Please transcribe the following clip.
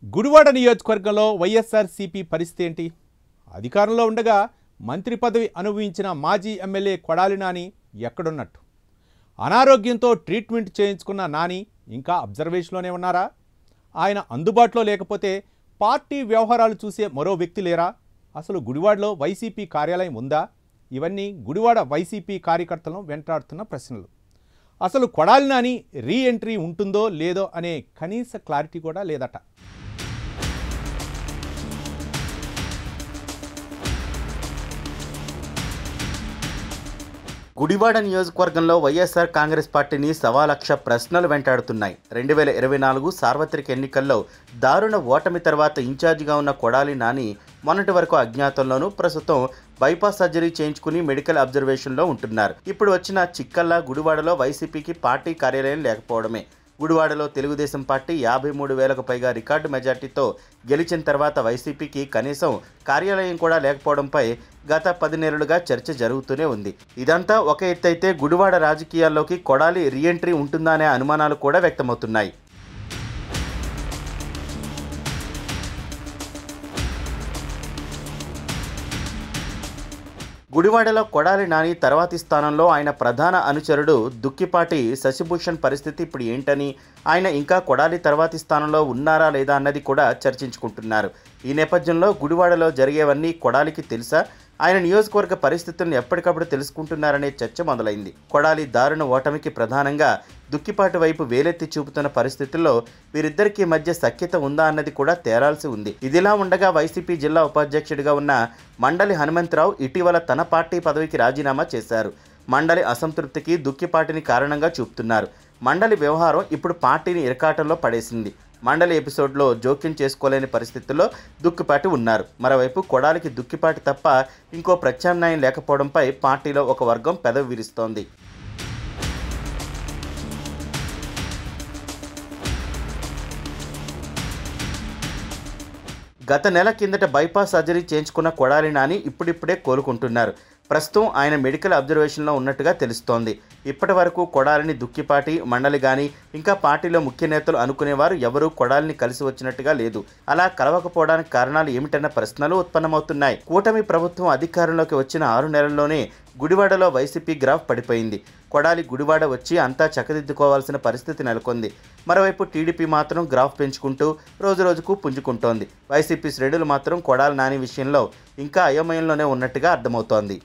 గుడివాడ నియోజకవర్గంలో వైఎస్ఆర్సీపీ పరిస్థితి ఏంటి? అధికారంలో ఉండగా మంత్రి పదవి అనుభవించిన మాజీ ఎమ్మెల్యే కొడాలి నాని ఎక్కడున్నట్టు? అనారోగ్యంతో ట్రీట్మెంట్ చేయించుకున్న నాని ఇంకా అబ్జర్వేషన్లోనే ఉన్నారా? ఆయన అందుబాటులో లేకపోతే పార్టీ వ్యవహారాలు చూసే మరో వ్యక్తి లేరా? అసలు గుడివాడలో వైసీపీ కార్యాలయం ఉందా? ఇవన్నీ గుడివాడ వైసీపీ కార్యకర్తలను వెంటాడుతున్న ప్రశ్నలు. అసలు కొడాలి నాని రీ ఎంట్రీ ఉంటుందో లేదో అనే కనీస క్లారిటీ కూడా లేదట. గుడివాడ నియోజకవర్గంలో వైఎస్ఆర్ కాంగ్రెస్ పార్టీని 1,00,000 ప్రశ్నలు వెంటాడుతున్నాయి. 2024 సార్వత్రిక ఎన్నికల్లో దారుణ ఓటమి తర్వాత ఇన్ఛార్జిగా ఉన్న కొడాలి నాని మొన్నటి వరకు అజ్ఞాతంలోనూ, ప్రస్తుతం బైపాస్ సర్జరీ చేయించుకుని మెడికల్ అబ్జర్వేషన్లో ఉంటున్నారు. ఇప్పుడు వచ్చిన చిక్కల్లా గుడివాడలో వైసీపీకి పార్టీ కార్యాలయం లేకపోవడమే. గుడివాడలో తెలుగుదేశం పార్టీ 53,000కు పైగా రికార్డు మెజార్టీతో గెలిచిన తర్వాత వైసీపీకి కనీసం కార్యాలయం కూడా లేకపోవడంపై గత 10 నెలలుగా చర్చ జరుగుతూనే ఉంది. ఇదంతా ఒక ఎత్తైతే గుడివాడ రాజకీయాల్లోకి కొడాలి రీఎంట్రీ ఉంటుందా అనే అనుమానాలు కూడా వ్యక్తమవుతున్నాయి. గుడివాడలో కొడాలి నాని తర్వాతి స్థానంలో ఆయన ప్రధాన అనుచరుడు దుక్కిపాటి శశిభూషణ్ పరిస్థితి ఇప్పుడు ఏంటని, ఆయన ఇంకా కొడాలి తర్వాతి స్థానంలో ఉన్నారా లేదా అన్నది కూడా చర్చించుకుంటున్నారు. ఈ నేపథ్యంలో గుడివాడలో జరిగేవన్నీ కొడాలికి తెలుసా? ఆయన నియోజకవర్గ పరిస్థితులను ఎప్పటికప్పుడు తెలుసుకుంటున్నారనే చర్చ మొదలైంది. కొడాలి దారుణ ఓటమికి ప్రధానంగా దుక్కిపాటి వైపు వేలెత్తి చూపుతున్న పరిస్థితుల్లో వీరిద్దరికీ మధ్య సఖ్యత ఉందా అన్నది కూడా తేరాల్సి ఉంది. ఇదిలా ఉండగా వైసీపీ జిల్లా ఉపాధ్యక్షుడిగా ఉన్న మండలి హనుమంతరావు ఇటీవల తన పార్టీ పదవికి రాజీనామా చేశారు. మండలి అసంతృప్తికి దుక్కిపాటిని కారణంగా చూపుతున్నారు. మండలి వ్యవహారం ఇప్పుడు పార్టీని ఇరకాటంలో పడేసింది. మండలి ఎపిసోడ్లో జోక్యం చేసుకోలేని పరిస్థితుల్లో దుక్కిపాటి ఉన్నారు. మరోవైపు కొడాలికి దుక్కిపాటి తప్ప ఇంకో ప్రత్యామ్నాయం లేకపోవడంపై పార్టీలో ఒక వర్గం పెదవి విరుస్తోంది. గత నెల కిందట బైపాస్ సర్జరీ చేయించుకున్న కొడాలి నాని ఇప్పుడిప్పుడే కోలుకుంటున్నారు. ప్రస్తుతం ఆయన మెడికల్ అబ్జర్వేషన్లో ఉన్నట్టుగా తెలుస్తోంది. ఇప్పటి వరకు కొడాలిని దుక్కిపాటి, మండలి కానీ ఇంకా పార్టీలో ముఖ్య నేతలు అనుకునేవారు ఎవరూ కొడాలిని కలిసి వచ్చినట్టుగా లేదు. అలా కలవకపోవడానికి కారణాలు ఏమిటన్న ప్రశ్నలు ఉత్పన్నమవుతున్నాయి. కూటమి ప్రభుత్వం అధికారంలోకి వచ్చిన 6 నెలల్లోనే గుడివాడలో వైసీపీ గ్రాఫ్ పడిపోయింది. కొడాలి గుడివాడ వచ్చి అంతా చక్కదిద్దుకోవాల్సిన పరిస్థితి నెలకొంది. మరోవైపు టీడీపీ మాత్రం గ్రాఫ్ పెంచుకుంటూ రోజురోజుకు పుంజుకుంటోంది. వైసీపీ శ్రేణులు మాత్రం కొడాలి నాని విషయంలో ఇంకా అయోమయంలోనే ఉన్నట్టుగా అర్థమవుతోంది.